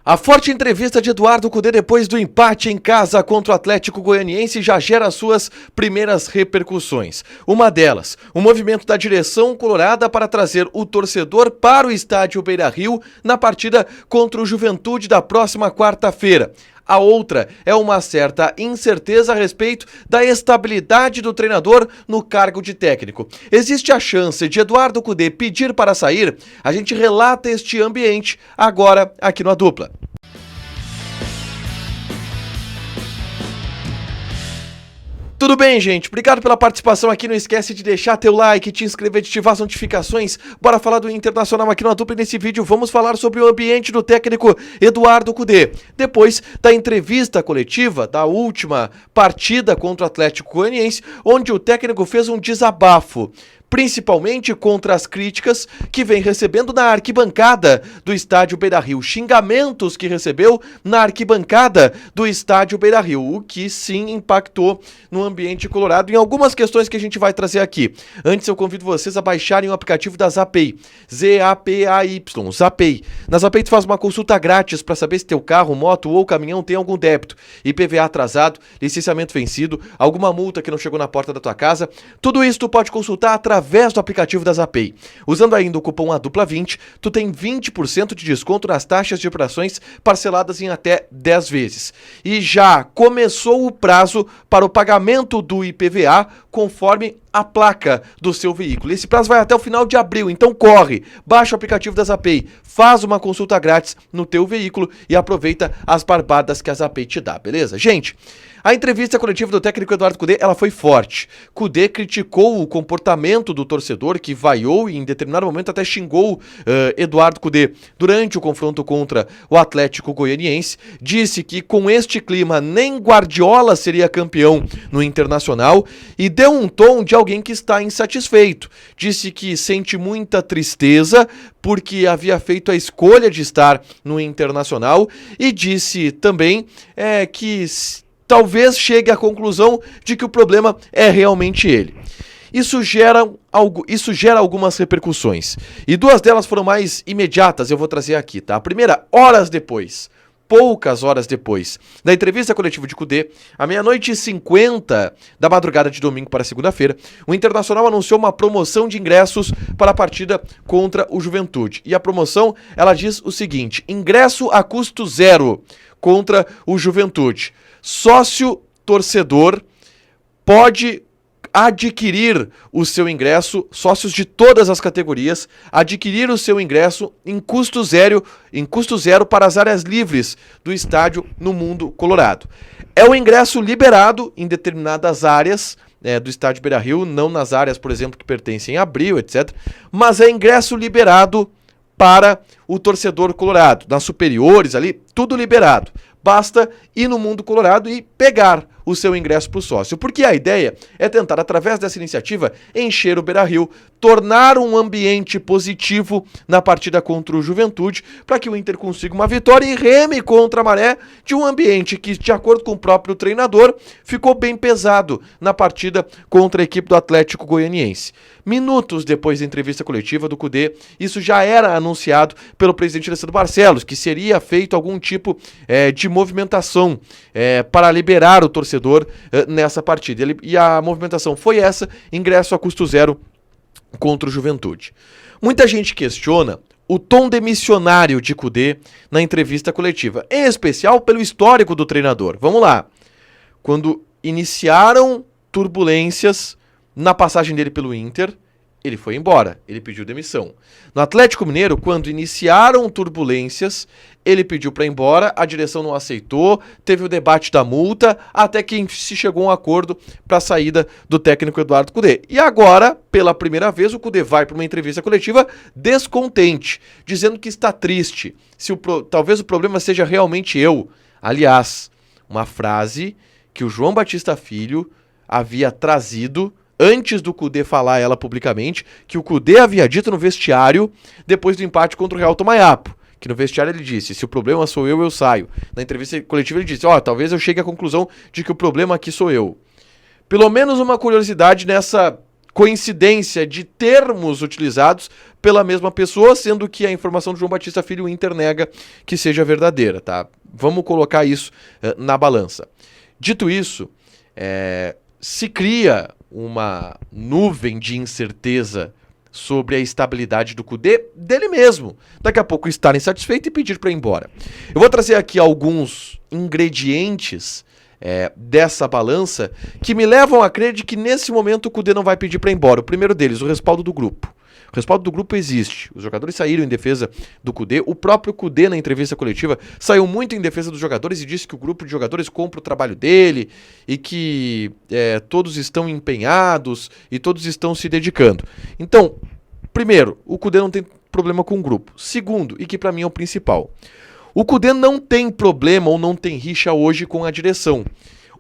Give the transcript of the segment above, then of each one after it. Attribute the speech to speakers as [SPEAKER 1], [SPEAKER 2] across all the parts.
[SPEAKER 1] A forte entrevista de Eduardo Cudê depois do empate em casa contra o Atlético Goianiense já gera suas primeiras repercussões. Uma delas, o movimento da direção colorada para trazer o torcedor para o estádio Beira-Rio na partida contra o Juventude da próxima quarta-feira. A outra é uma certa incerteza a respeito da estabilidade do treinador no cargo de técnico. Existe a chance de Eduardo Cudê pedir para sair? A gente relata este ambiente agora aqui no A Dupla. Tudo bem, gente? Obrigado pela participação aqui. Não esquece de deixar teu like, te inscrever, de ativar as notificações. Bora falar do Internacional aqui no A Dupla. E nesse vídeo vamos falar sobre o ambiente do técnico Eduardo Cudê. Depois da entrevista coletiva da última partida contra o Atlético Goianiense, onde o técnico fez um desabafo, principalmente contra as críticas que vem recebendo na arquibancada do estádio Beira-Rio, xingamentos que recebeu na arquibancada do estádio Beira-Rio, o que sim impactou no ambiente colorado em algumas questões que a gente vai trazer aqui. Antes eu convido vocês a baixarem o aplicativo da Zapay, Z-A-P-A-Y, Zapay. Na Zapay tu faz uma consulta grátis para saber se teu carro, moto ou caminhão tem algum débito, IPVA atrasado, licenciamento vencido, alguma multa que não chegou na porta da tua casa. Tudo isso tu pode consultar através do aplicativo da Zapay. Usando ainda o cupom ADUPLA20, tu tem 20% de desconto nas taxas de operações parceladas em até 10 vezes. E já começou o prazo para o pagamento do IPVA conforme a placa do seu veículo. Esse prazo vai até o final de abril, então corre, baixa o aplicativo da Zapay, faz uma consulta grátis no teu veículo e aproveita as barbadas que a Zapay te dá, beleza? Gente, a entrevista coletiva do técnico Eduardo Cudê, ela foi forte. Cudê criticou o comportamento do torcedor que vaiou e em determinado momento até xingou Eduardo Cudê durante o confronto contra o Atlético Goianiense. Disse que com este clima nem Guardiola seria campeão no Internacional e deu um tom de alguém que está insatisfeito. Disse que sente muita tristeza porque havia feito a escolha de estar no Internacional e disse também que talvez chegue à conclusão de que o problema é realmente ele. Isso gera algumas repercussões. E duas delas foram mais imediatas, eu vou trazer aqui, tá? A primeira, poucas horas depois da entrevista coletiva de Cudê, à 00:50 da madrugada de domingo para segunda-feira, o Internacional anunciou uma promoção de ingressos para a partida contra o Juventude. E a promoção, ela diz o seguinte: ingresso a custo zero contra o Juventude. Sócio torcedor pode adquirir o seu ingresso, sócios de todas as categorias, adquirir o seu ingresso em custo zero para as áreas livres do estádio no Mundo Colorado. É o ingresso liberado em determinadas áreas do estádio Beira-Rio, não nas áreas, por exemplo, que pertencem a Abril, etc., mas é ingresso liberado para o torcedor colorado, nas superiores ali, tudo liberado. Basta ir no Mundo Colorado e pegar o seu ingresso para o sócio. Porque a ideia é tentar, através dessa iniciativa, encher o Beira-Rio, tornar um ambiente positivo na partida contra o Juventude, para que o Inter consiga uma vitória e reme contra a maré de um ambiente que, de acordo com o próprio treinador, ficou bem pesado na partida contra a equipe do Atlético Goianiense. Minutos depois da entrevista coletiva do Cudê, isso já era anunciado pelo presidente Alessandro Barcelos, que seria feito algum tipo de movimentação para liberar o torcedor nessa partida. E a movimentação foi essa: ingresso a custo zero contra o Juventude. Muita gente questiona o tom demissionário de Cudê na entrevista coletiva, em especial pelo histórico do treinador. Vamos lá. Quando iniciaram turbulências na passagem dele pelo Inter, ele foi embora, ele pediu demissão. No Atlético Mineiro, quando iniciaram turbulências, ele pediu para ir embora, a direção não aceitou, teve o debate da multa, até que se chegou a um acordo para a saída do técnico Eduardo Cudê. E agora, pela primeira vez, o Cudê vai para uma entrevista coletiva descontente, dizendo que está triste, talvez o problema seja realmente eu. Aliás, uma frase que o João Batista Filho havia trazido antes do Cudê falar ela publicamente, que o Cudê havia dito no vestiário depois do empate contra o Real Tomayapo, que no vestiário ele disse: se o problema sou eu saio. Na entrevista coletiva ele disse: talvez eu chegue à conclusão de que o problema aqui sou eu. Pelo menos uma curiosidade nessa coincidência de termos utilizados pela mesma pessoa, sendo que a informação do João Batista Filho, o Inter nega que seja verdadeira, tá? Vamos colocar isso na balança. Dito isso, se cria uma nuvem de incerteza sobre a estabilidade do Kudê, dele mesmo. Daqui a pouco estar insatisfeito e pedir para ir embora. Eu vou trazer aqui alguns ingredientes dessa balança que me levam a crer de que nesse momento o Kudê não vai pedir para ir embora. O primeiro deles, o respaldo do grupo. O respaldo do grupo existe. Os jogadores saíram em defesa do Kudê. O próprio Kudê, na entrevista coletiva, saiu muito em defesa dos jogadores e disse que o grupo de jogadores compra o trabalho dele e que todos estão empenhados e todos estão se dedicando. Então, primeiro, o Kudê não tem problema com o grupo. Segundo, e que pra mim é o principal, o Kudê não tem problema ou não tem rixa hoje com a direção.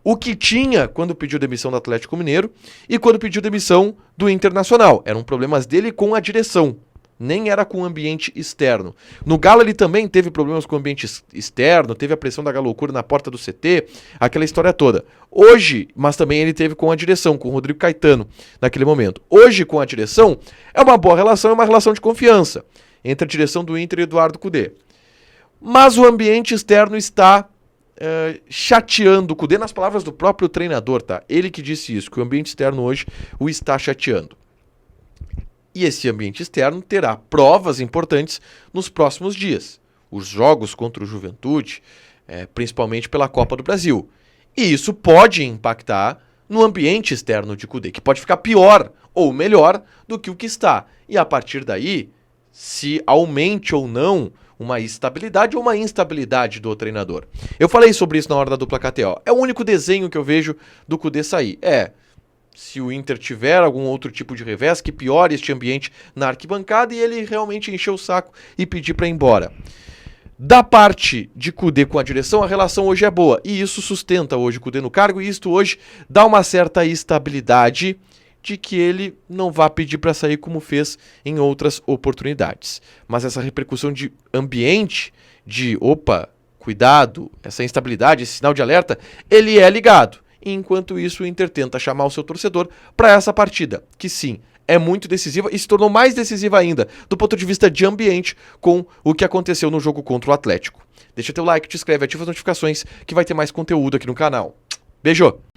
[SPEAKER 1] O que tinha quando pediu demissão do Atlético Mineiro e quando pediu demissão do Internacional. Eram problemas dele com a direção, nem era com o ambiente externo. No Galo ele também teve problemas com o ambiente externo, teve a pressão da Galoucura na porta do CT, aquela história toda. Hoje, mas também ele teve com a direção, com o Rodrigo Caetano, naquele momento. Hoje, com a direção, é uma boa relação, é uma relação de confiança entre a direção do Inter e Eduardo Kudê. Mas o ambiente externo está chateando o Kudê, nas palavras do próprio treinador, tá? Ele que disse isso, que o ambiente externo hoje o está chateando. E esse ambiente externo terá provas importantes nos próximos dias. Os jogos contra o Juventude, principalmente pela Copa do Brasil. E isso pode impactar no ambiente externo de Kudê, que pode ficar pior ou melhor do que o que está. E a partir daí, se aumente ou não uma estabilidade ou uma instabilidade do treinador. Eu falei sobre isso na hora da dupla KTO. É o único desenho que eu vejo do Kudê sair. Se o Inter tiver algum outro tipo de revés que piore este ambiente na arquibancada e ele realmente encher o saco e pedir para ir embora. Da parte de Kudê com a direção, a relação hoje é boa. E isso sustenta hoje o Kudê no cargo e isto hoje dá uma certa estabilidade de que ele não vá pedir para sair como fez em outras oportunidades. Mas essa repercussão de ambiente, de cuidado, essa instabilidade, esse sinal de alerta, ele é ligado. E enquanto isso, o Inter tenta chamar o seu torcedor para essa partida, que sim, é muito decisiva e se tornou mais decisiva ainda do ponto de vista de ambiente com o que aconteceu no jogo contra o Atlético. Deixa teu like, te inscreve, ativa as notificações que vai ter mais conteúdo aqui no canal. Beijo!